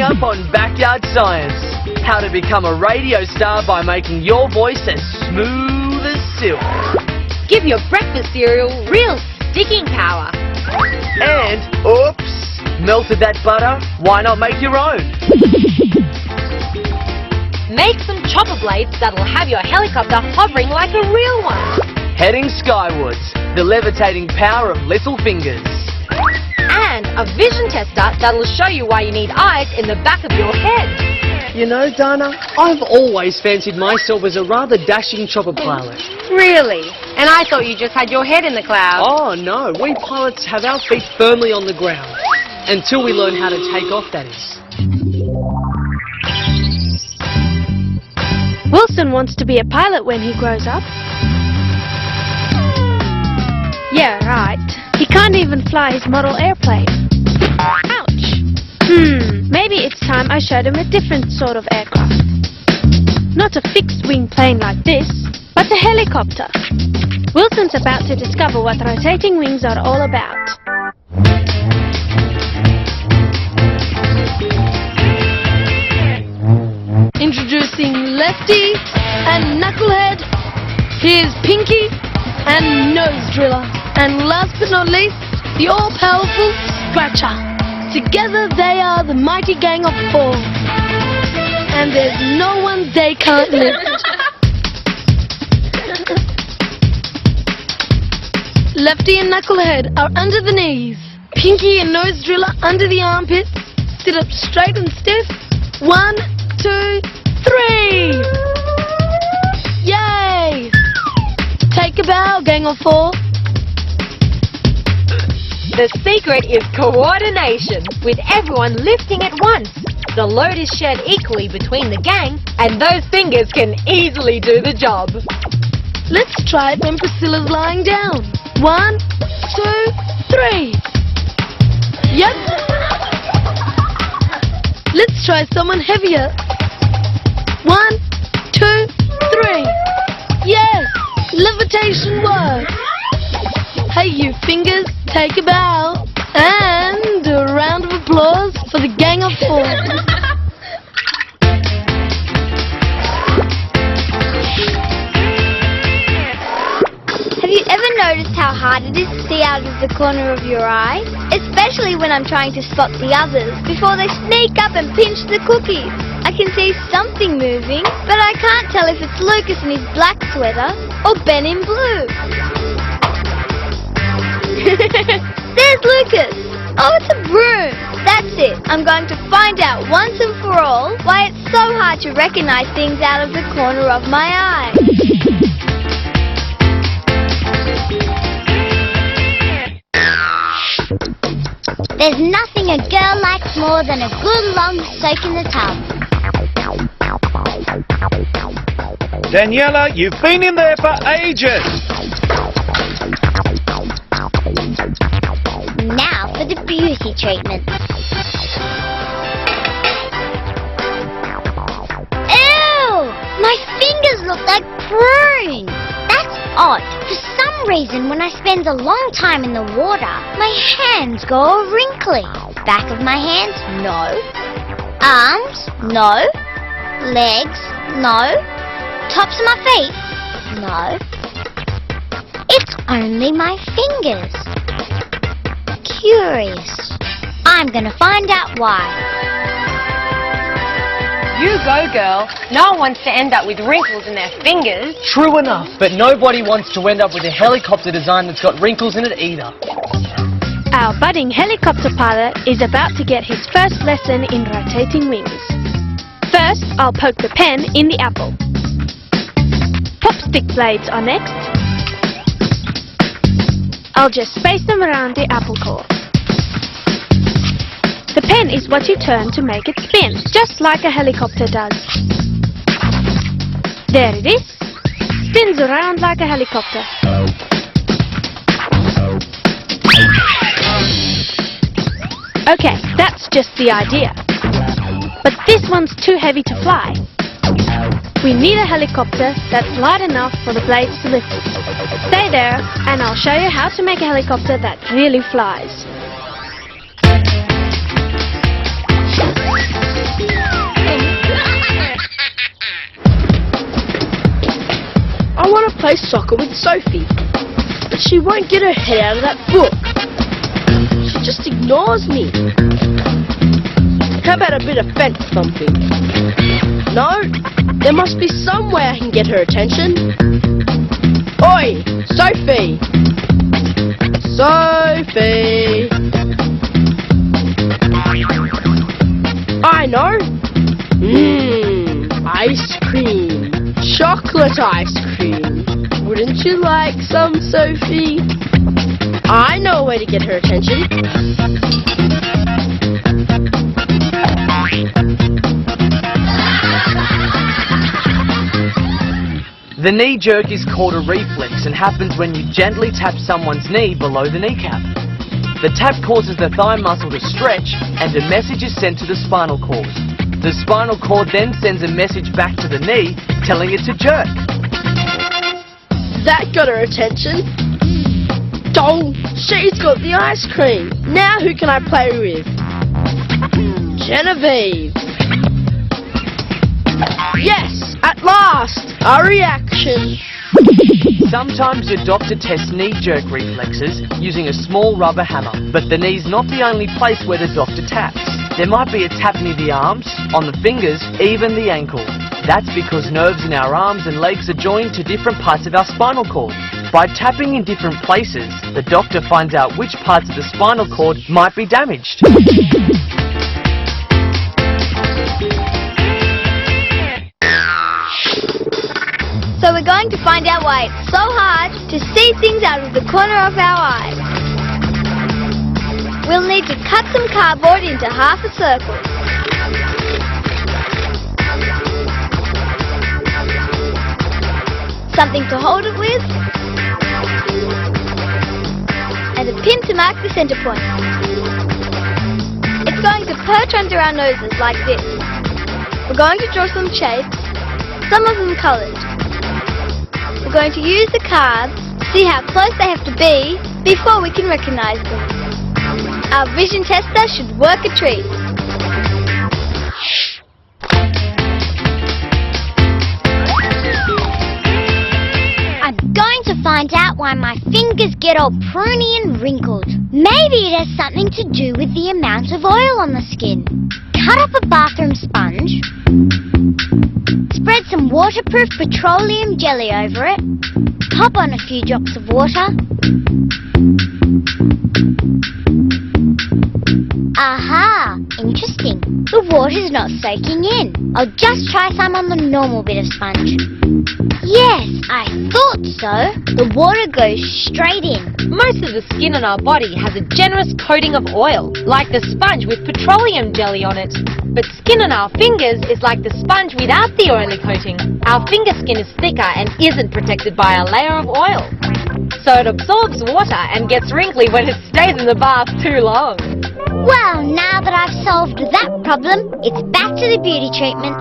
up on Backyard Science. How to become a radio star by making your voice as smooth as silk. Give your breakfast cereal real sticking power. And, oops, melted that butter? Why not make your own? Make some chopper blades that'll have your helicopter hovering like a real one. Heading skywards, the levitating power of little fingers. And a vision tester that'll show you why you need eyes in the back of your head. You know, Dana, I've always fancied myself as a rather dashing chopper pilot. Really? And I thought you just had your head in the clouds. Oh, no. We pilots have our feet firmly on the ground. Until we learn how to take off, that is. Wilson wants to be a pilot when he grows up. Yeah, right. He can't even fly his model airplane. Ouch! Maybe it's time I showed him a different sort of aircraft. Not a fixed-wing plane like this, but a helicopter. Wilson's about to discover what rotating wings are all about. Introducing Lefty and Knucklehead. Here's Pinky and Nose Driller. And last but not least, the all-powerful Scratcher. Together they are the mighty gang of four. And there's no one they can't lift. Lefty and Knucklehead are under the knees. Pinky and Nose Driller under the armpits. Sit up straight and stiff. 1, 2, 3. Yay! Take a bow, gang of four. The secret is coordination, with everyone lifting at once. The load is shared equally between the gang, and those fingers can easily do the job. Let's try it when Priscilla's lying down. 1, 2, 3. Yep. Let's try someone heavier. 1, 2, 3. Yes, levitation works. Hey, you fingers, take a bow. And a round of applause for the gang of four. Have you ever noticed how hard it is to see out of the corner of your eye? Especially when I'm trying to spot the others before they sneak up and pinch the cookies. I can see something moving, but I can't tell if it's Lucas in his black sweater or Ben in blue. There's Lucas! Oh, it's a broom! That's it. I'm going to find out once and for all why it's so hard to recognize things out of the corner of my eye. There's nothing a girl likes more than a good long soak in the tub. Daniela, you've been in there for ages. Now for the beauty treatment. Ew! My fingers look like prunes. That's odd. For some reason, when I spend a long time in the water, my hands go all wrinkly. Back of my hands, no. Arms, no. Legs, no. Tops of my feet, no. It's only my fingers. Curious. I'm gonna find out why. You go, girl. No one wants to end up with wrinkles in their fingers. True enough, but nobody wants to end up with a helicopter design that's got wrinkles in it either. Our budding helicopter pilot is about to get his first lesson in rotating wings. First, I'll poke the pen in the apple. Popstick blades are next. I'll just space them around the apple core. The pen is what you turn to make it spin, just like a helicopter does. There it is. Spins around like a helicopter. Okay, that's just the idea. But this one's too heavy to fly. We need a helicopter that's light enough for the blades to lift it. Stay there, and I'll show you how to make a helicopter that really flies. I want to play soccer with Sophie, but she won't get her head out of that book. She just ignores me. How about a bit of fence thumping? No, there must be some way I can get her attention. Oi, Sophie! Sophie! I know. Ice cream. Chocolate ice cream. Wouldn't you like some, Sophie? I know a way to get her attention. The knee jerk is called a reflex and happens when you gently tap someone's knee below the kneecap. The tap causes the thigh muscle to stretch and a message is sent to the spinal cord. The spinal cord then sends a message back to the knee telling it to jerk. That got her attention. Oh, she's got the ice cream. Now who can I play with? Genevieve. Yes, at last, a reaction. Sometimes your doctor tests knee-jerk reflexes using a small rubber hammer, but the knee's not the only place where the doctor taps. There might be a tap near the arms, on the fingers, even the ankle. That's because nerves in our arms and legs are joined to different parts of our spinal cord. By tapping in different places, the doctor finds out which parts of the spinal cord might be damaged. So we're going to find out why it's so hard to see things out of the corner of our eyes. We'll need to cut some cardboard into half a circle. Something to hold it with. And a pin to mark the center point. It's going to perch under our noses like this. We're going to draw some shapes, some of them coloured. We're going to use the cards to see how close they have to be before we can recognise them. Our vision tester should work a treat. I'm going to find out why my fingers get all pruny and wrinkled. Maybe it has something to do with the amount of oil on the skin. Cut up a bathroom sponge. Spread some waterproof petroleum jelly over it. Pop on a few drops of water. Aha! Interesting. The water's not soaking in. I'll just try some on the normal bit of sponge. Yes, I thought so. The water goes straight in. Most of the skin on our body has a generous coating of oil, like the sponge with petroleum jelly on it. But skin on our fingers is like the sponge without the oily coating. Our finger skin is thicker and isn't protected by a layer of oil. So it absorbs water and gets wrinkly when it stays in the bath too long. Well, now that I've solved that problem, it's back to the beauty treatment.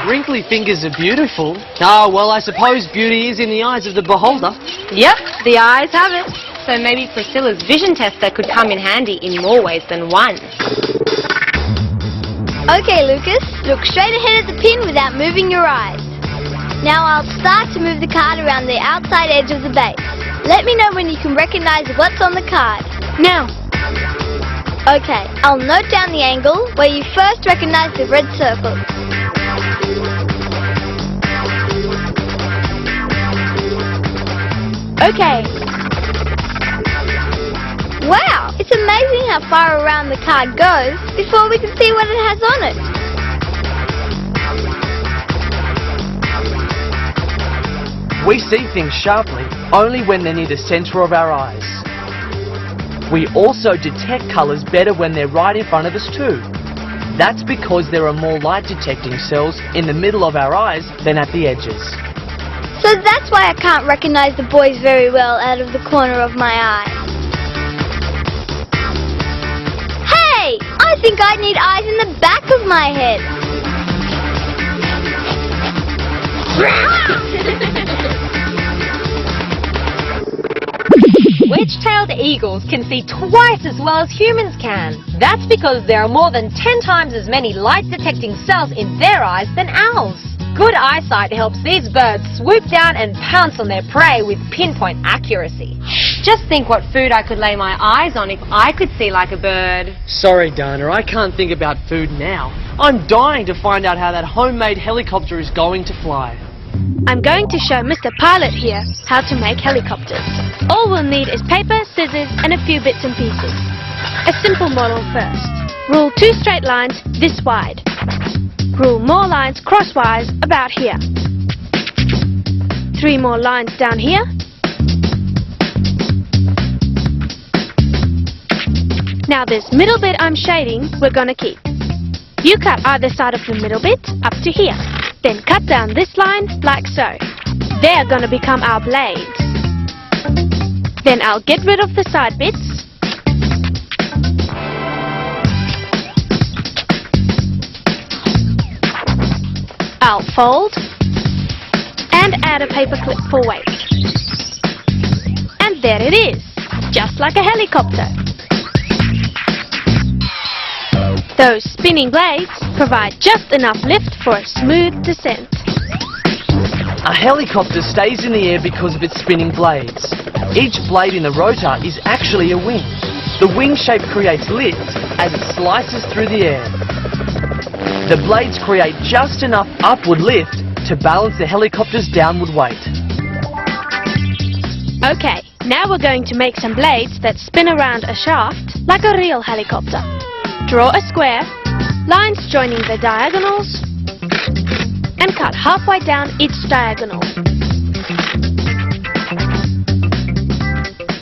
Wrinkly fingers are beautiful. Oh, well, I suppose beauty is in the eyes of the beholder. Yep, the eyes have it. So maybe Priscilla's vision tester could come in handy in more ways than one. Okay, Lucas, look straight ahead at the pin without moving your eyes. Now I'll start to move the card around the outside edge of the base. Let me know when you can recognize what's on the card. Now. Okay, I'll note down the angle where you first recognize the red circle. Okay. Wow, it's amazing how far around the card goes before we can see what it has on it. We see things sharply only when they're near the centre of our eyes. We also detect colours better when they're right in front of us too. That's because there are more light detecting cells in the middle of our eyes than at the edges. So that's why I can't recognize the boys very well out of the corner of my eye. Hey! I think I need eyes in the back of my head. Wedge-tailed eagles can see twice as well as humans can. That's because there are more than 10 times as many light-detecting cells in their eyes than ours. Good eyesight helps these birds swoop down and pounce on their prey with pinpoint accuracy. Just think what food I could lay my eyes on if I could see like a bird. Sorry, Dana, I can't think about food now. I'm dying to find out how that homemade helicopter is going to fly. I'm going to show Mr. Pilot here how to make helicopters. All we'll need is paper, scissors, and a few bits and pieces. A simple model first. Rule 2 straight lines this wide. Rule more lines crosswise about here. 3 more lines down here. Now this middle bit I'm shading, we're gonna keep. You cut either side of the middle bit up to here. Then cut down this line like so. They're gonna become our blades. Then I'll get rid of the side bits. I'll fold and add a paper clip for weight. And there it is, just like a helicopter. Those spinning blades provide just enough lift for a smooth descent. A helicopter stays in the air because of its spinning blades. Each blade in the rotor is actually a wing. The wing shape creates lift as it slices through the air. The blades create just enough upward lift to balance the helicopter's downward weight. Okay, now we're going to make some blades that spin around a shaft like a real helicopter. Draw a square, lines joining the diagonals, and cut halfway down each diagonal.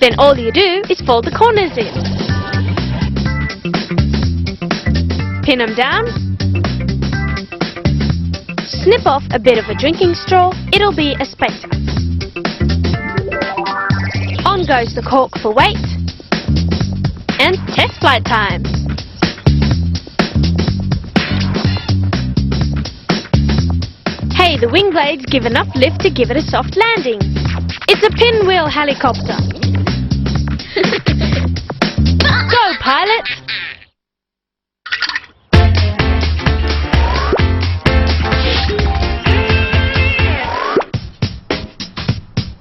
Then all you do is fold the corners in. Pin them down. Snip off a bit of a drinking straw, it'll be a spacer. On goes the cork for weight. And test flight time. Hey, the wing blades give enough lift to give it a soft landing. It's a pinwheel helicopter. Go, pilot!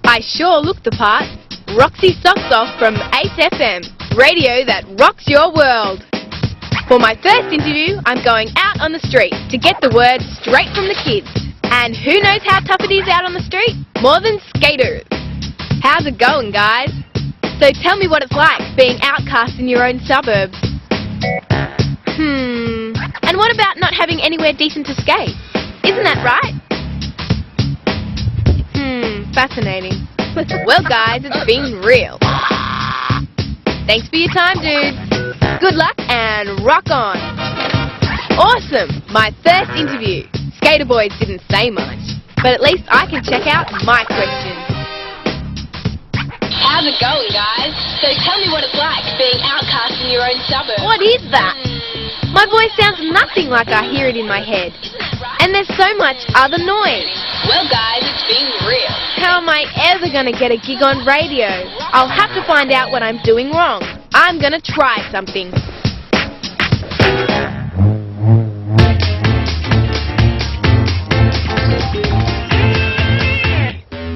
I sure look the part. Roxy Socks Off from 8FM, radio that rocks your world. For my first interview, I'm going out on the street to get the word straight from the kids. And who knows how tough it is out on the street? More than skaters. How's it going, guys? So tell me what it's like being outcast in your own suburbs. And what about not having anywhere decent to skate? Isn't that right? Fascinating. Well, guys, it's been real. Thanks for your time, dudes. Good luck and rock on. Awesome! My first interview. Skater boys didn't say much, but at least I can check out my questions. How's it going, guys? So tell me what it's like being outcast in your own suburb. What is that? My voice sounds nothing like I hear it in my head. And there's so much other noise. Well, guys, it's been real. How am I ever going to get a gig on radio? I'll have to find out what I'm doing wrong. I'm going to try something.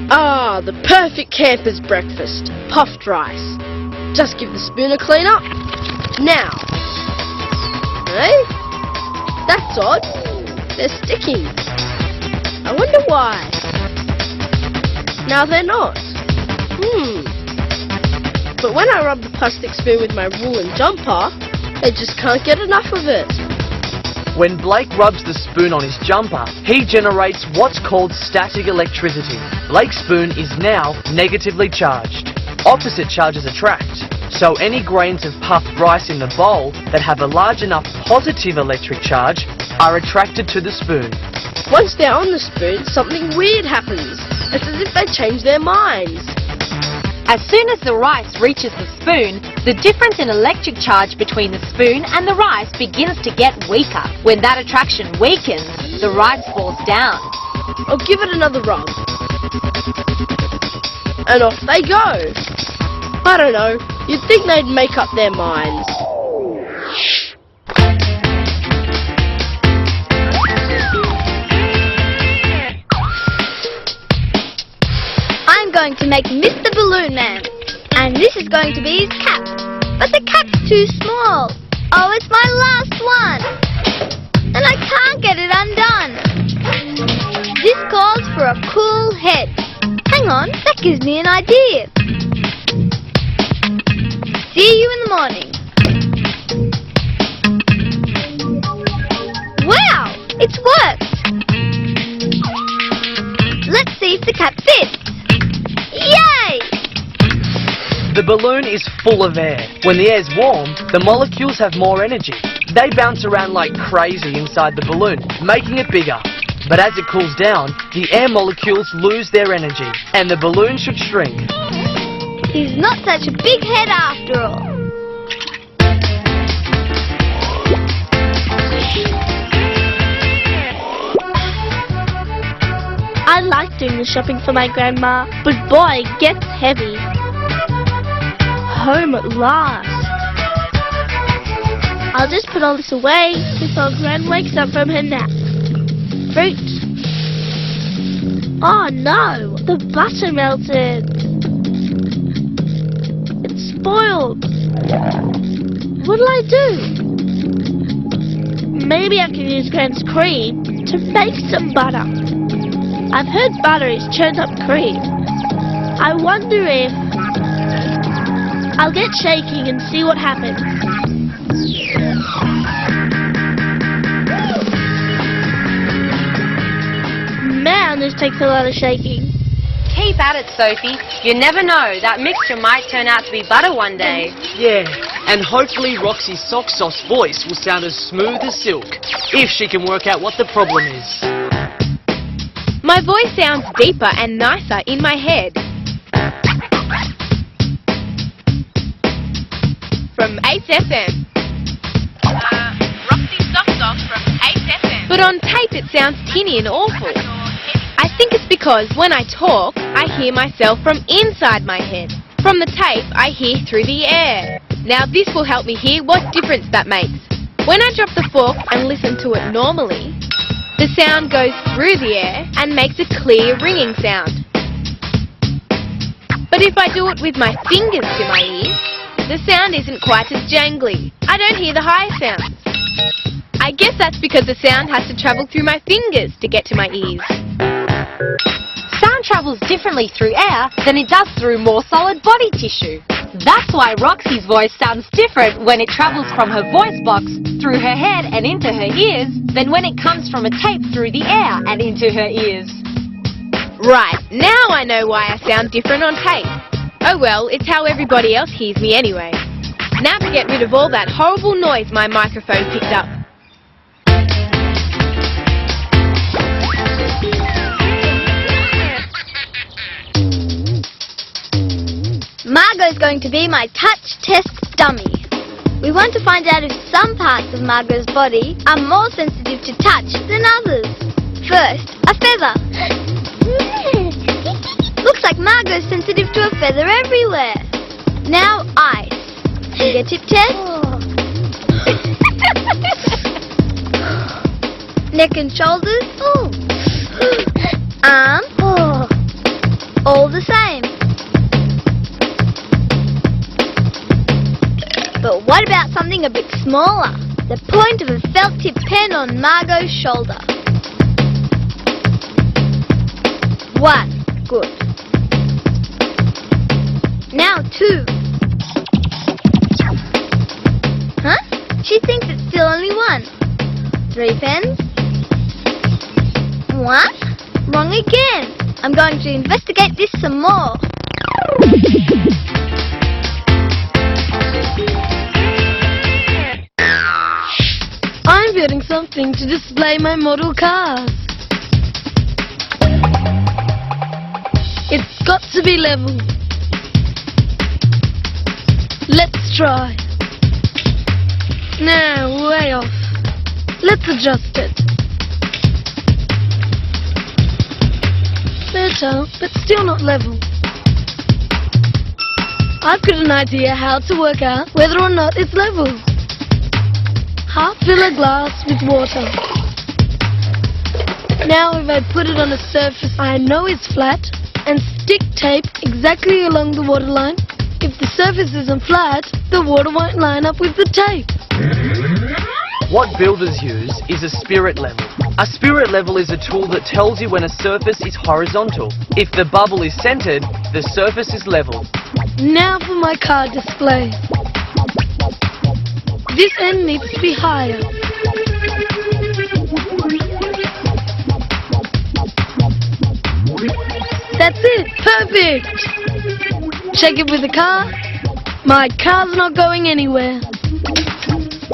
Ah, the perfect camper's breakfast. Puffed rice. Just give the spoon a clean up. Now. Hey? That's odd. They're sticking. I wonder why. Now they're not. But when I rub the plastic spoon with my woolen jumper, they just can't get enough of it. When Blake rubs the spoon on his jumper, he generates what's called static electricity. Blake's spoon is now negatively charged. Opposite charges attract. So any grains of puffed rice in the bowl that have a large enough positive electric charge are attracted to the spoon. Once they're on the spoon, something weird happens. It's as if they change their minds. As soon as the rice reaches the spoon, the difference in electric charge between the spoon and the rice begins to get weaker. When that attraction weakens, the rice falls down. I'll give it another rub. And off they go. I don't know, you'd think they'd make up their minds. going to make Mr. Balloon Man. And this is going to be his cap. But the cap's too small. Oh, it's my last one. And I can't get it undone. This calls for a cool head. Hang on, that gives me an idea. See you in the morning. Wow, it's worked. Let's see if the cap fits. Yay! The balloon is full of air. When the air's warm, the molecules have more energy. They bounce around like crazy inside the balloon, making it bigger. But as it cools down, the air molecules lose their energy, and the balloon should shrink. He's not such a big head after all. I like doing the shopping for my grandma, but boy, it gets heavy. Home at last. I'll just put all this away before Gran wakes up from her nap. Fruit. Oh no, the butter melted. It's spoiled. What'll I do? Maybe I can use Gran's cream to make some butter. I've heard butter is churned up cream. I wonder if... I'll get shaking and see what happens. Man, this takes a lot of shaking. Keep at it, Sophie. You never know, that mixture might turn out to be butter one day. Yeah, and hopefully Roxy's sock sauce voice will sound as smooth as silk, if she can work out what the problem is. My voice sounds deeper and nicer in my head. From 8FM. Roxy Socks Off from 8FM. But on tape it sounds tinny and awful. I think it's because when I talk, I hear myself from inside my head. From the tape, I hear through the air. Now this will help me hear what difference that makes. When I drop the fork and listen to it normally, the sound goes through the air and makes a clear ringing sound. But if I do it with my fingers to my ears, the sound isn't quite as jangly. I don't hear the high sounds. I guess that's because the sound has to travel through my fingers to get to my ears. Sound travels differently through air than it does through more solid body tissue. That's why Roxy's voice sounds different when it travels from her voice box through her head and into her ears than when it comes from a tape through the air and into her ears. Right, now I know why I sound different on tape. Oh well, it's how everybody else hears me anyway. Now to get rid of all that horrible noise my microphone picked up. Margot's going to be my touch test dummy. We want to find out if some parts of Margot's body are more sensitive to touch than others. First, a feather. Looks like Margot's sensitive to a feather everywhere. Now, eyes. Fingertip test. Neck and shoulders. Arm. All the same. But what about something a bit smaller? The point of a felt tip pen on Margot's shoulder. 1. Good. Now 2. Huh? She thinks it's still only 1. 3 pens. What? Wrong again. I'm going to investigate this some more. I'm building something to display my model cars. It's got to be level. Let's try. No, way off. Let's adjust it. Better, but still not level. I've got an idea how to work out whether or not it's level. Half fill a glass with water. Now if I put it on a surface I know is flat and stick tape exactly along the waterline. If the surface isn't flat, the water won't line up with the tape. What builders use is a spirit level. A spirit level is a tool that tells you when a surface is horizontal. If the bubble is centered, the surface is level. Now for my car display. This end needs to be higher. That's it! Perfect! Check it with the car. My car's not going anywhere.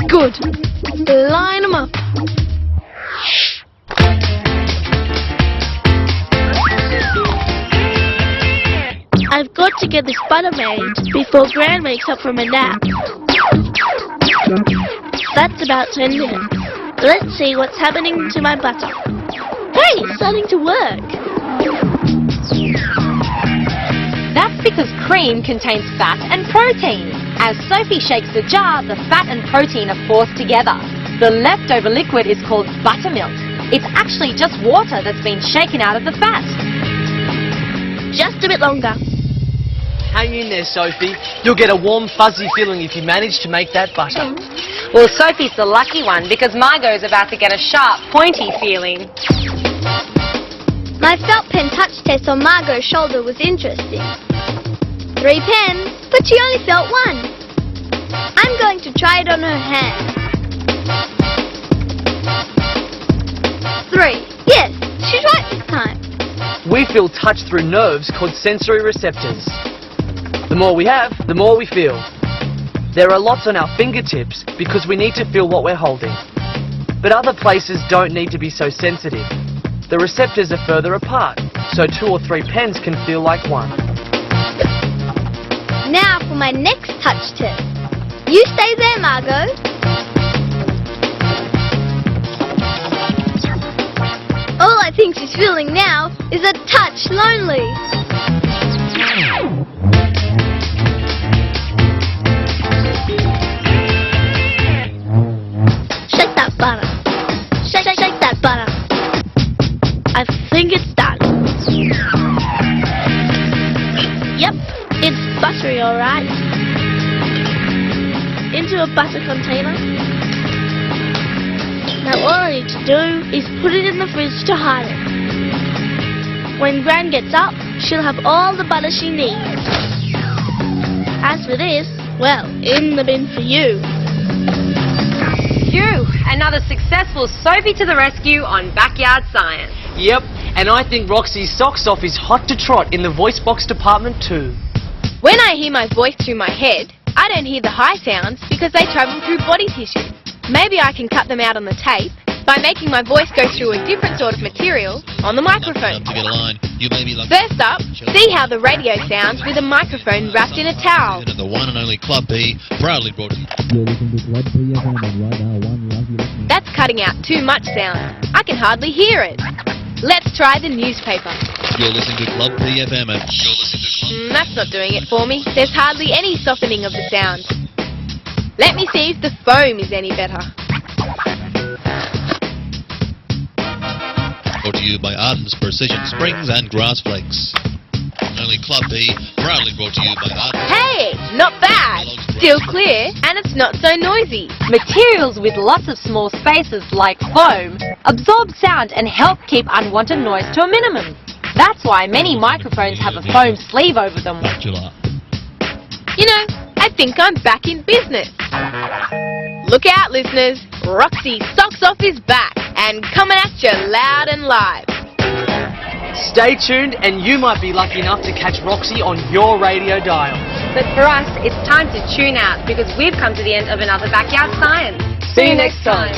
Good. Line them up. I've got to get this butter made before Gran wakes up from a nap. That's about 10 minutes. Let's see what's happening to my butter. Hey, it's starting to work. That's because cream contains fat and protein. As Sophie shakes the jar, the fat and protein are forced together. The leftover liquid is called buttermilk. It's actually just water that's been shaken out of the fat. Just a bit longer. Hang in there, Sophie. You'll get a warm, fuzzy feeling if you manage to make that butter. Well, Sophie's the lucky one because Margot's about to get a sharp, pointy feeling. My felt pen touch test on Margot's shoulder was interesting. 3 pens, but she only felt 1. I'm going to try it on her hand. 3. Yes, she's right this time. We feel touch through nerves called sensory receptors. The more we have, the more we feel. There are lots on our fingertips because we need to feel what we're holding. But other places don't need to be so sensitive. The receptors are further apart, so 2 or 3 pens can feel like 1. Now for my next touch test. You stay there, Margot. All I think she's feeling now is a touch lonely. Shake that butter. Shake that butter. I think it's done. Yep, it's buttery alright. Into a butter container. Now all I need to do is put it in the fridge to hide it. When Gran gets up, she'll have all the butter she needs. As for this, well, in the bin for you. Phew, another successful Sophie to the rescue on Backyard Science. Yep, and I think Roxy's socks off is hot to trot in the voice box department too. When I hear my voice through my head, I don't hear the high sounds because they travel through body tissue. Maybe I can cut them out on the tape by making my voice go through a different sort of material on the microphone. First up, see how the radio sounds with a microphone wrapped in a towel. The one and only Club B, proudly brought to you. That's cutting out too much sound. I can hardly hear it. Let's try the newspaper. You're listening to Club PFM and you're listening to Club... That's not doing it for me. There's hardly any softening of the sound. Let me see if the foam is any better. Brought to you by Arden's Precision Springs and Grass Flakes. Only Club B, proudly brought to you by Arden. Hey, not bad. Still clear, and it's not so noisy. Materials with lots of small spaces like foam absorb sound and help keep unwanted noise to a minimum. That's why many microphones have a foam sleeve over them. You know, I think I'm back in business. Look out, listeners. Roxy Socks Off is back and coming at you loud and live. Stay tuned and you might be lucky enough to catch Roxy on your radio dial. But for us, it's time to tune out because we've come to the end of another Backyard Science. See you next time.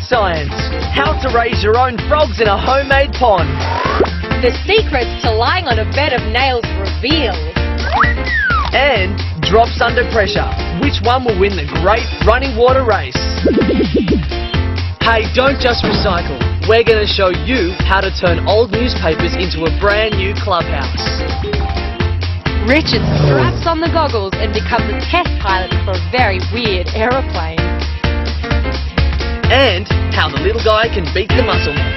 science. How to raise your own frogs in a homemade pond. The secrets to lying on a bed of nails revealed. And drops under pressure. Which one will win the great running water race? Hey, don't just recycle. We're going to show you how to turn old newspapers into a brand new clubhouse. Richard straps on the goggles and becomes a test pilot for a very weird aeroplane. And how the little guy can beat the muscle man.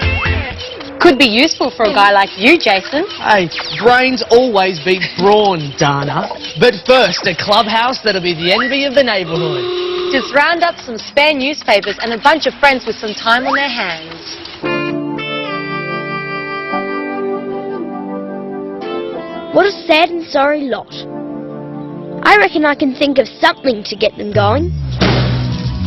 Could be useful for a guy like you, Jason. Hey, brains always beat brawn, Dana. But first, a clubhouse that'll be the envy of the neighbourhood. Just round up some spare newspapers and a bunch of friends with some time on their hands. What a sad and sorry lot. I reckon I can think of something to get them going.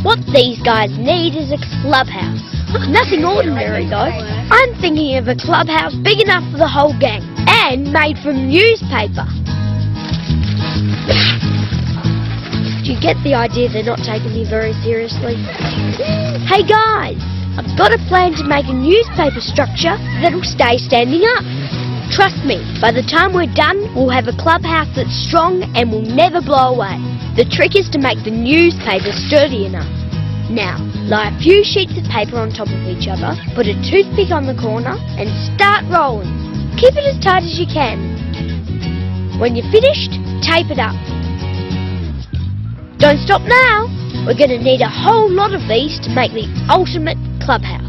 What these guys need is a clubhouse. Nothing ordinary though. I'm thinking of a clubhouse big enough for the whole gang and made from newspaper. Do you get the idea they're not taking me very seriously? Hey guys, I've got a plan to make a newspaper structure that'll stay standing up. Trust me, by the time we're done, we'll have a clubhouse that's strong and will never blow away. The trick is to make the newspaper sturdy enough. Now, lie a few sheets of paper on top of each other, put a toothpick on the corner, and start rolling. Keep it as tight as you can. When you're finished, tape it up. Don't stop now. We're going to need a whole lot of these to make the ultimate clubhouse.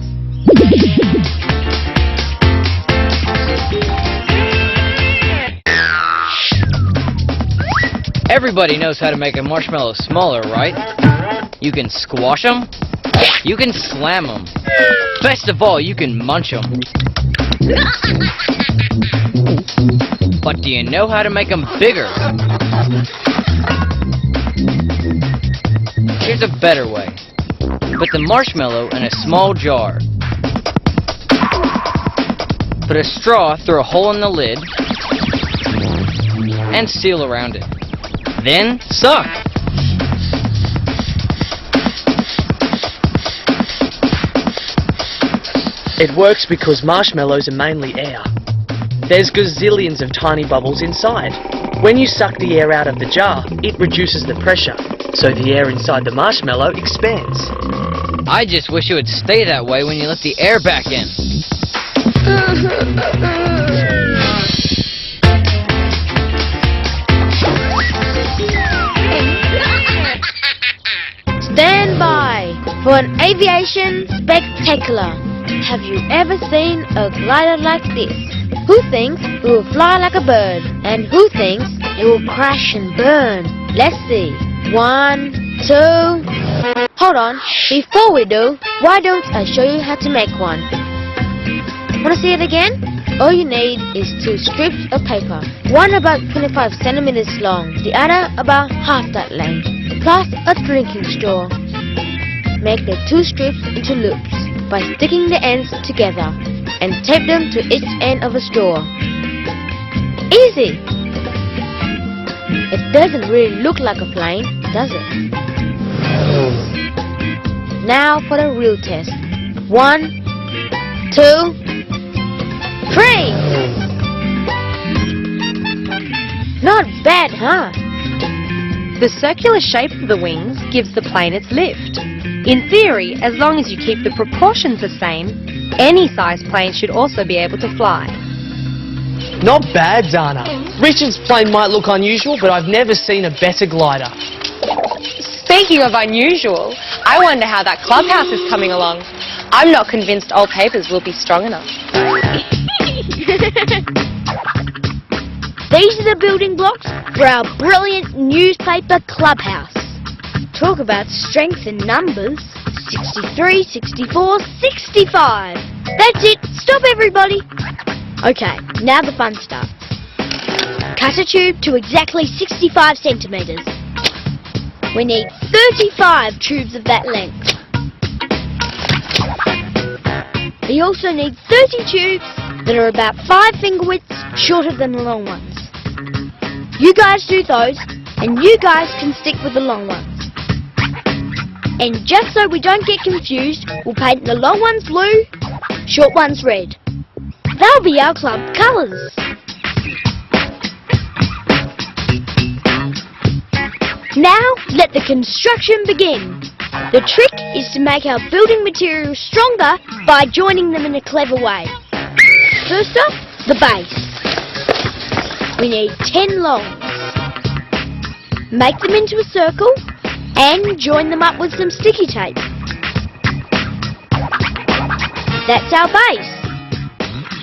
Everybody knows how to make a marshmallow smaller, right? You can squash them, you can slam them. Best of all, you can munch them. But do you know how to make them bigger? Here's a better way. Put the marshmallow in a small jar. Put a straw through a hole in the lid and seal around it. Then suck. It works because marshmallows are mainly air. There's gazillions of tiny bubbles inside. When you suck the air out of the jar, it reduces the pressure, so the air inside the marshmallow expands. I just wish it would stay that way when you let the air back in. Stand by for an aviation spectacular. Have you ever seen a glider like this? Who thinks it will fly like a bird? And who thinks it will crash and burn? Let's see. 1, 2... Hold on. Before we do, why don't I show you how to make one? Want to see it again? All you need is 2 strips of paper. One about 25 centimeters long, the other about half that length, plus a drinking straw. Make the 2 strips into loops by sticking the ends together and tape them to each end of a straw. Easy! It doesn't really look like a plane, does it? Now for the real test. 1, 2, 3! Not bad, huh? The circular shape of the wings gives the plane its lift. In theory, as long as you keep the proportions the same, any size plane should also be able to fly. Not bad, Dana. Richard's plane might look unusual, but I've never seen a better glider. Speaking of unusual, I wonder how that clubhouse is coming along. I'm not convinced old papers will be strong enough. These are the building blocks for our brilliant newspaper clubhouse. Talk about strength in numbers. 63, 64, 65. That's it. Stop, everybody. Okay, now the fun starts. Cut a tube to exactly 65 centimeters. We need 35 tubes of that length. We also need 30 tubes that are about 5 finger widths shorter than the long ones. You guys do those, and you guys can stick with the long ones. And just so we don't get confused, we'll paint the long ones blue, short ones red. They'll be our club colours. Now, let the construction begin. The trick is to make our building materials stronger by joining them in a clever way. First up, the base. We need 10 longs. Make them into a circle and join them up with some sticky tape. That's our base.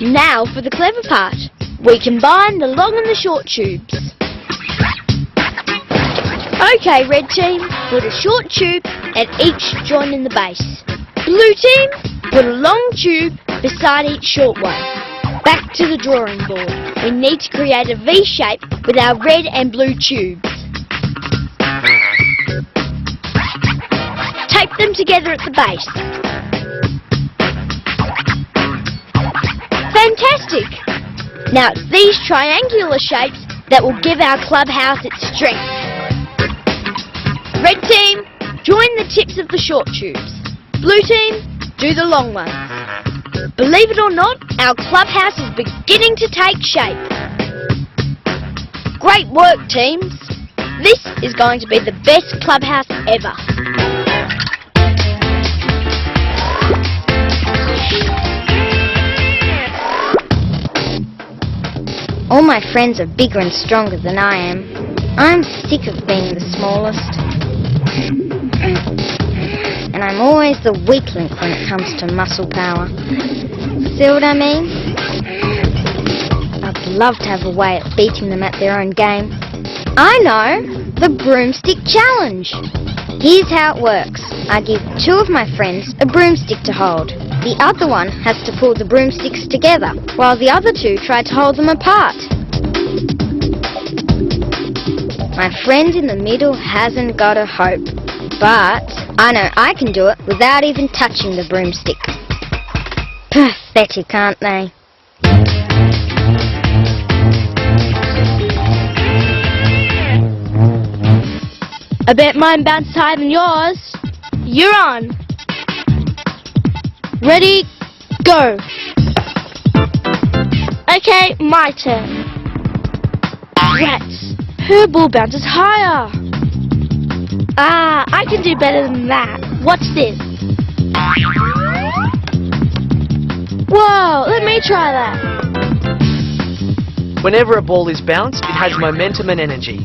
Now for the clever part. We combine the long and the short tubes. Okay, red team, put a short tube and each join in the base. Blue team, put a long tube beside each short one. Back to the drawing board. We need to create a V shape with our red and blue tubes. Tape them together at the base. Fantastic! Now it's these triangular shapes that will give our clubhouse its strength. Red team, join the tips of the short tubes. Blue team, do the long ones. Believe it or not, our clubhouse is beginning to take shape. Great work, teams. This is going to be the best clubhouse ever. All my friends are bigger and stronger than I am. I'm sick of being the smallest. And I'm always the weak link when it comes to muscle power. See what I mean? I'd love to have a way at beating them at their own game. I know! The broomstick challenge! Here's how it works. I give 2 of my friends a broomstick to hold. The other one has to pull the broomsticks together, while the other 2 try to hold them apart. My friend in the middle hasn't got a hope, but I know I can do it without even touching the broomstick. Pathetic, aren't they? I bet mine bounced higher than yours. You're on. Ready, go. Okay, my turn. Rats. Her ball bounces higher. I can do better than that. Watch this. Whoa, let me try that. Whenever a ball is bounced, it has momentum and energy.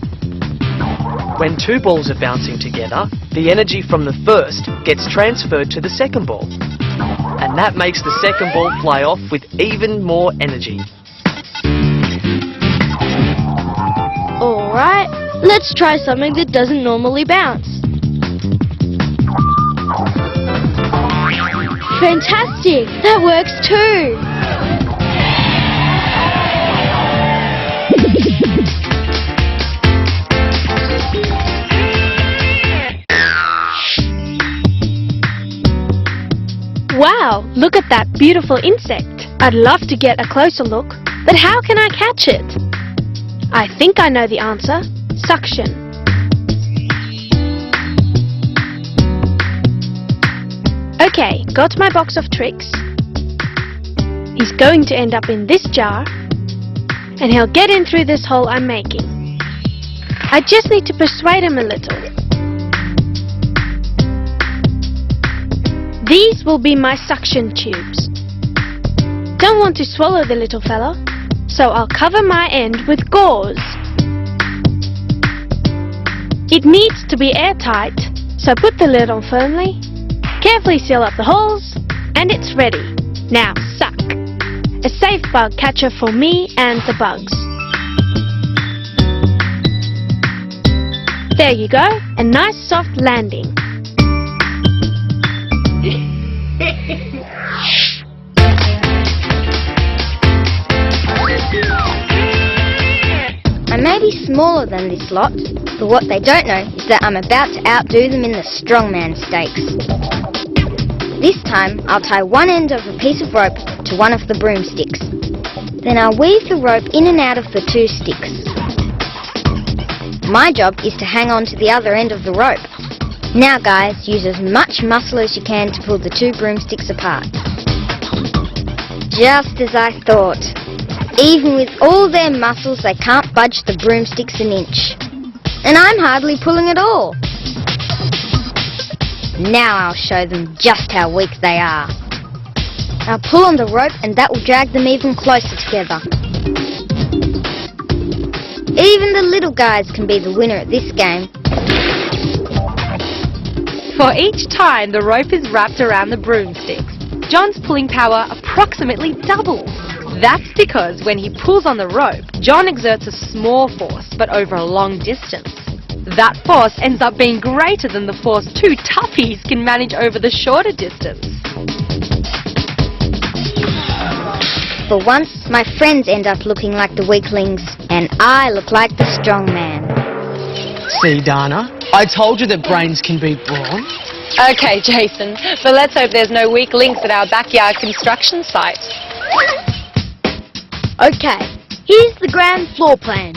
When 2 balls are bouncing together, the energy from the first gets transferred to the second ball. And that makes the second ball fly off with even more energy. Alright, let's try something that doesn't normally bounce. Fantastic! That works too! Wow, look at that beautiful insect. I'd love to get a closer look, but how can I catch it? I think I know the answer. Suction. Okay, got my box of tricks. He's going to end up in this jar, and he'll get in through this hole I'm making. I just need to persuade him a little. These will be my suction tubes. Don't want to swallow the little fella, so I'll cover my end with gauze. It needs to be airtight, so put the lid on firmly, carefully seal up the holes, and it's ready. Now suck. A safe bug catcher for me and the bugs. There you go, a nice soft landing. I may be smaller than this lot, but what they don't know is that I'm about to outdo them in the strongman stakes. This time, I'll tie one end of a piece of rope to one of the broomsticks. Then I'll weave the rope in and out of the 2 sticks. My job is to hang on to the other end of the rope. Now guys, use as much muscle as you can to pull the two broomsticks apart. Just as I thought. Even with all their muscles, they can't budge the broomsticks an inch. And I'm hardly pulling at all. Now I'll show them just how weak they are. I'll pull on the rope and that will drag them even closer together. Even the little guys can be the winner at this game. For each time the rope is wrapped around the broomsticks, John's pulling power approximately doubles. That's because when he pulls on the rope, John exerts a small force, but over a long distance. That force ends up being greater than the force two toughies can manage over the shorter distance. For once, my friends end up looking like the weaklings, and I look like the strong man. See, Dana? I told you that brains can beat brawn. Okay, Jason, but let's hope there's no weak links at our backyard construction site. Okay, here's the grand floor plan.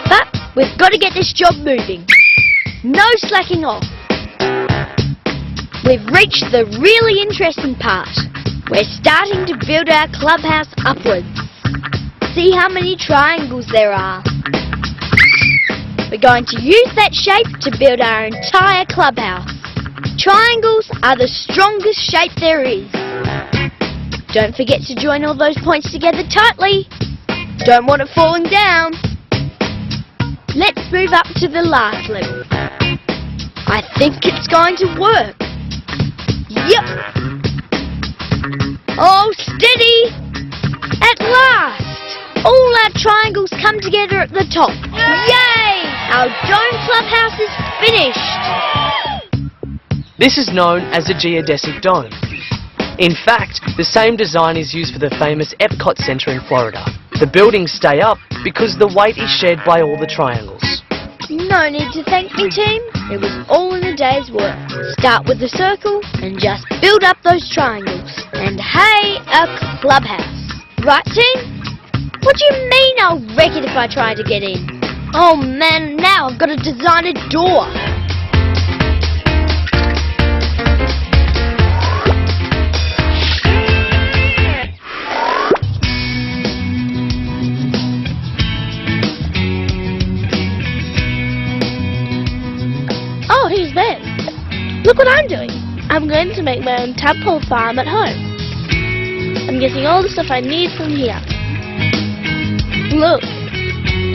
But we've got to get this job moving. No slacking off. We've reached the really interesting part. We're starting to build our clubhouse upwards. See how many triangles there are. We're going to use that shape to build our entire clubhouse. Triangles are the strongest shape there is. Don't forget to join all those points together tightly. Don't want it falling down. Let's move up to the last level. I think it's going to work. Yep. Oh, steady! At last! All our triangles come together at the top. Yay! Our dome clubhouse is finished. This is known as a geodesic dome. In fact, the same design is used for the famous Epcot Center in Florida. The buildings stay up because the weight is shared by all the triangles. No need to thank me, team. It was all in a day's work. Start with the circle and just build up those triangles. And hey, a clubhouse. Right, team? What do you mean I'll wreck it if I try to get in? Oh man, now I've got to design a door. Oh, who's there? Look what I'm doing. I'm going to make my own tadpole farm at home. I'm getting all the stuff I need from here. Look,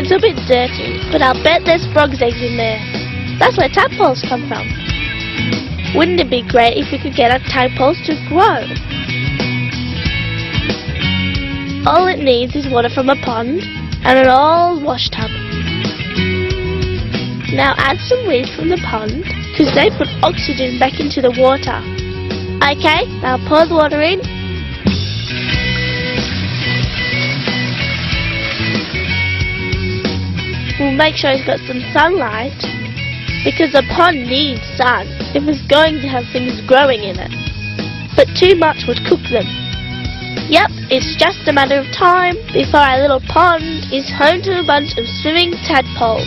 it's a bit dirty, but I'll bet there's frog's eggs in there. That's where tadpoles come from. Wouldn't it be great if we could get our tadpoles to grow? All it needs is water from a pond and an old wash tub. Now add some weeds from the pond because they put oxygen back into the water. Okay, now pour the water in. We'll make sure it's got some sunlight because the pond needs sun if it's going to have things growing in it. But too much would cook them. Yep, it's just a matter of time before our little pond is home to a bunch of swimming tadpoles.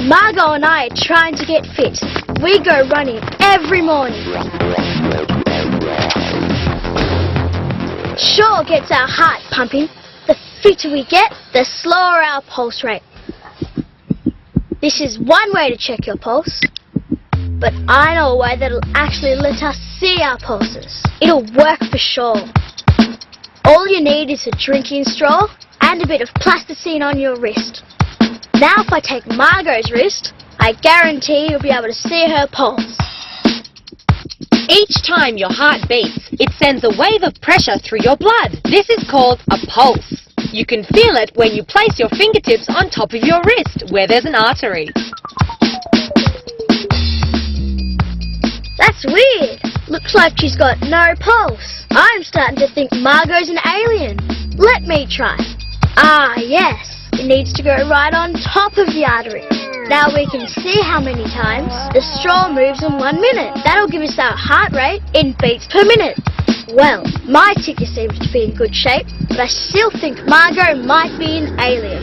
Margot and I are trying to get fit. We go running every morning. Sure gets our heart pumping. The fitter we get, the slower our pulse rate. This is one way to check your pulse. But I know a way that'll actually let us see our pulses. It'll work for sure. All you need is a drinking straw and a bit of plasticine on your wrist. Now if I take Margot's wrist, I guarantee you'll be able to see her pulse. Each time your heart beats, it sends a wave of pressure through your blood. This is called a pulse. You can feel it when you place your fingertips on top of your wrist, where there's an artery. That's weird. Looks like she's got no pulse. I'm starting to think Margot's an alien. Let me try. Ah, yes. It needs to go right on top of the artery. Now we can see how many times the straw moves in 1 minute. That'll give us our heart rate in beats per minute. Well, my ticker seems to be in good shape. but I still think Margot might be an alien.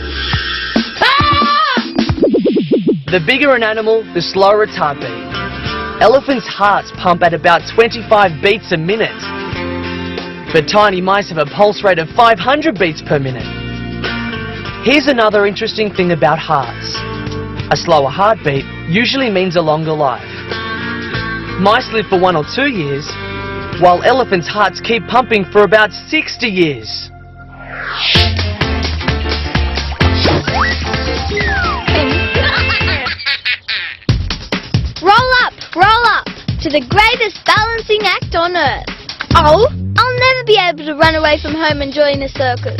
The bigger an animal, the slower its heartbeat. Elephants' hearts pump at about 25 beats a minute. But tiny mice have a pulse rate of 500 beats per minute. Here's another interesting thing about hearts. A slower heartbeat usually means a longer life. Mice live for 1 or 2 years, while elephants' hearts keep pumping for about 60 years. Roll up to the greatest balancing act on earth. Oh, I'll never be able to run away from home and join a circus.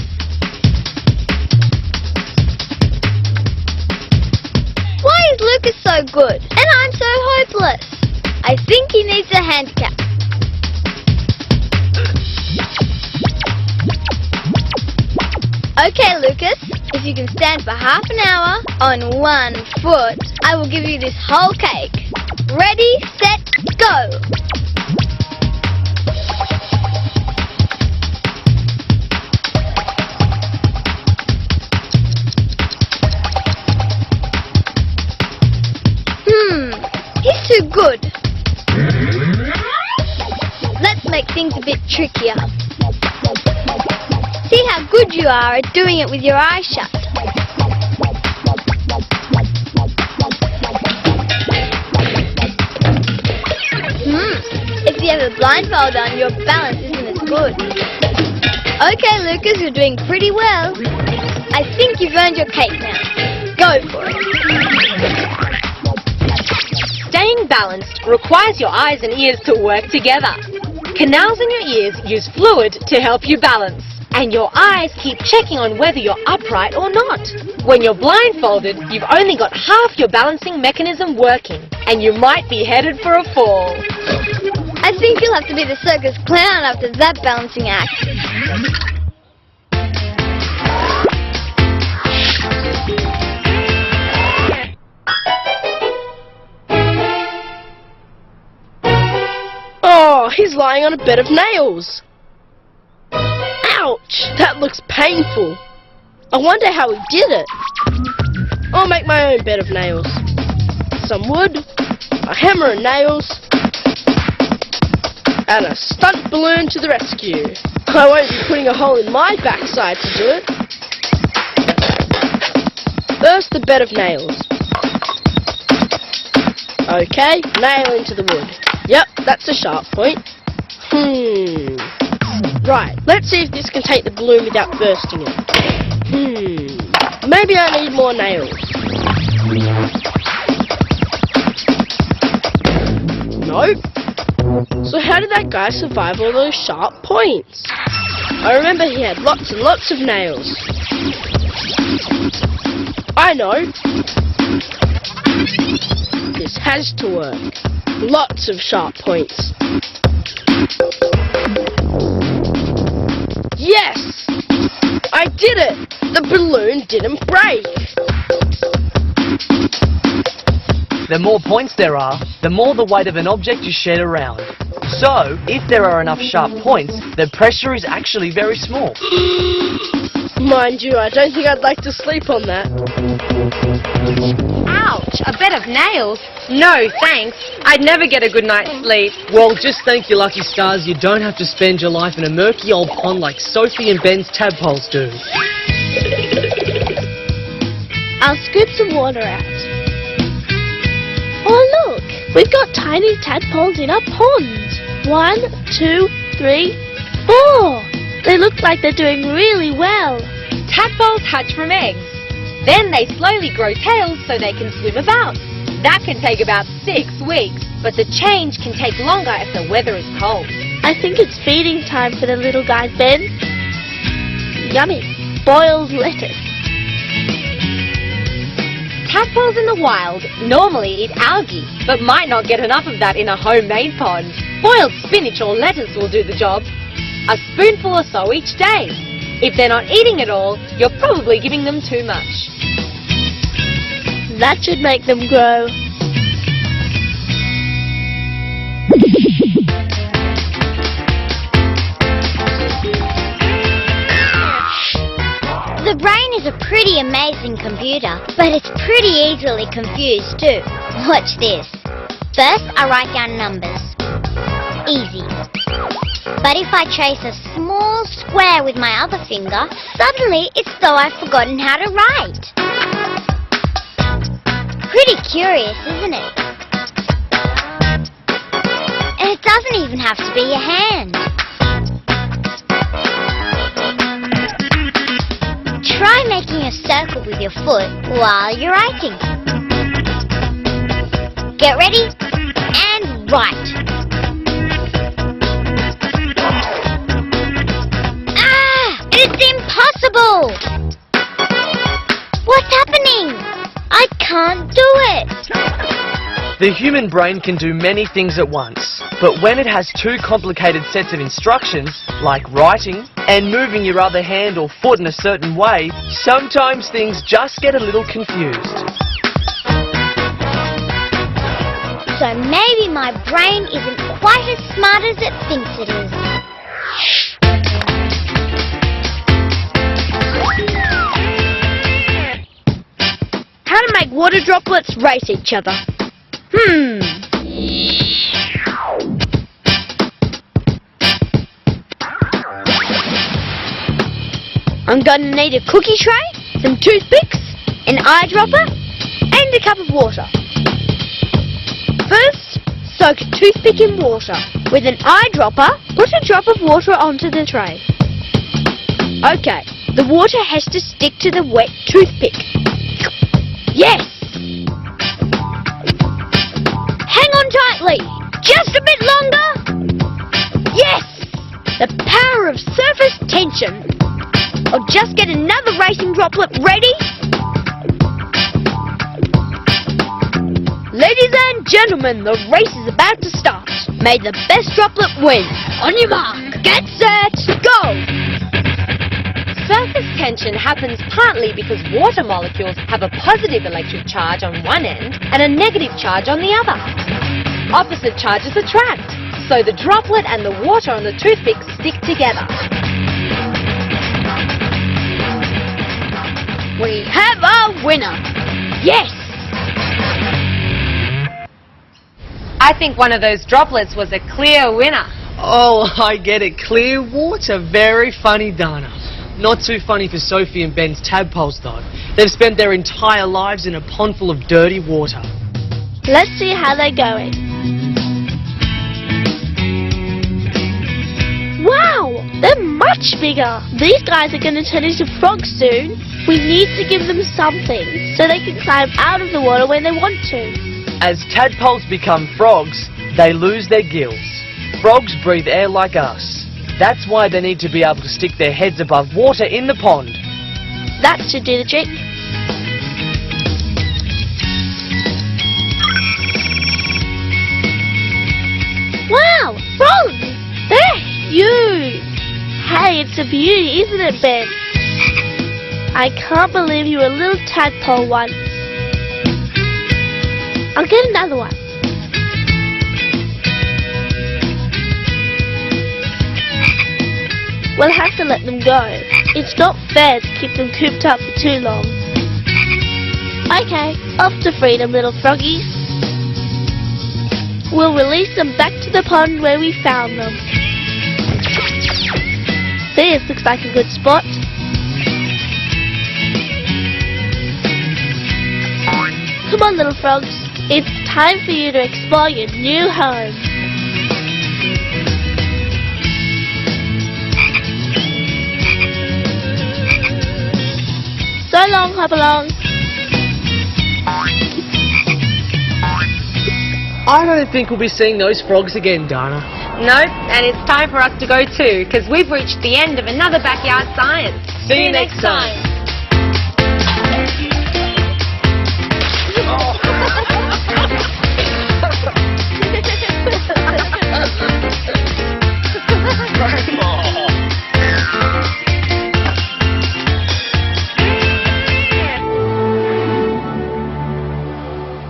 Why is Lucas so good and I'm so hopeless? I think he needs a handicap. Okay, Lucas, if you can stand for half an hour on 1 foot, I will give you this whole cake. Ready, set, go! He's too good. Let's make things a bit trickier. See how good you are at doing it with your eyes shut. If you have a blindfold on, your balance isn't as good. Okay, Lucas, you're doing pretty well. I think you've earned your cake now. Go for it. Staying balanced requires your eyes and ears to work together. Canals in your ears use fluid to help you balance. And your eyes keep checking on whether you're upright or not. When you're blindfolded, you've only got half your balancing mechanism working, and you might be headed for a fall. I think you'll have to be the circus clown after that balancing act. Oh, he's lying on a bed of nails. Ouch! That looks painful. I wonder how he did it. I'll make my own bed of nails. Some wood, a hammer and nails, and a stunt balloon to the rescue. I won't be putting a hole in my backside to do it. First, the bed of nails. Okay, nail into the wood. Yep, that's a sharp point. Right, let's see if this can take the balloon without bursting it. Maybe I need more nails. Nope. So how did that guy survive all those sharp points? I remember he had lots and lots of nails. I know. This has to work. Lots of sharp points. Yes! I did it! The balloon didn't break! The more points there are, the more the weight of an object is shed around. So, if there are enough sharp points, the pressure is actually very small. Mind you, I don't think I'd like to sleep on that. Ouch! A bed of nails? No, thanks. I'd never get a good night's sleep. Well, just thank your lucky stars you don't have to spend your life in a murky old pond like Sophie and Ben's tadpoles do. I'll scoop some water out. Oh look! We've got tiny tadpoles in our pond. 1, 2, 3, 4. They look like they're doing really well. Tadpoles hatch from eggs. Then they slowly grow tails so they can swim about. That can take about 6 weeks, but the change can take longer if the weather is cold. I think it's feeding time for the little guys, Ben. Yummy. Boiled lettuce. Tadpoles in the wild normally eat algae, but might not get enough of that in a homemade pond. Boiled spinach or lettuce will do the job. A spoonful or so each day. If they're not eating it all, you're probably giving them too much. That should make them grow. My brain is a pretty amazing computer, but it's pretty easily confused too. Watch this. First, I write down numbers. Easy. But if I trace a small square with my other finger, suddenly it's though I've forgotten how to write. Pretty curious, isn't it? And it doesn't even have to be a hand. Try making a circle with your foot while you're writing. Get ready and write. Ah! It's impossible! What's happening? I can't do it! The human brain can do many things at once, but when it has two complicated sets of instructions, like writing and moving your other hand or foot in a certain way, sometimes things just get a little confused. So maybe my brain isn't quite as smart as it thinks it is. How to make water droplets race each other. I'm gonna need a cookie tray, some toothpicks, an eyedropper, and a cup of water. First, soak a toothpick in water. With an eyedropper, put a drop of water onto the tray. Okay, the water has to stick to the wet toothpick. Yes! Hang on tightly! Just a bit longer! Yes! The power of surface tension! I'll just get another racing droplet ready. Ladies and gentlemen, the race is about to start. May the best droplet win. On your mark, get set, go! Surface tension happens partly because water molecules have a positive electric charge on one end and a negative charge on the other. Opposite charges attract, so the droplet and the water on the toothpick stick together. We have a winner. Yes! I think one of those droplets was a clear winner. Oh, I get it. Clear water. Very funny, Dana. Not too funny for Sophie and Ben's tadpoles, though. They've spent their entire lives in a pond full of dirty water. Let's see how they're going. Wow! They're much bigger. These guys are going to turn into frogs soon. We need to give them something so they can climb out of the water when they want to. As tadpoles become frogs, they lose their gills. Frogs breathe air like us. That's why they need to be able to stick their heads above water in the pond. That should do the trick. Wow! Frogs! They're huge! Hey, it's a beauty, isn't it, Ben? I can't believe you're a little tadpole one. I'll get another one. We'll have to let them go. It's not fair to keep them cooped up for too long. Okay, off to freedom, little froggies. We'll release them back to the pond where we found them. This looks like a good spot. Come on, little frogs. It's time for you to explore your new home. So long, Hopalong. I don't think we'll be seeing those frogs again, Dana. Nope, and it's time for us to go too, because we've reached the end of another Backyard Science. See you next time.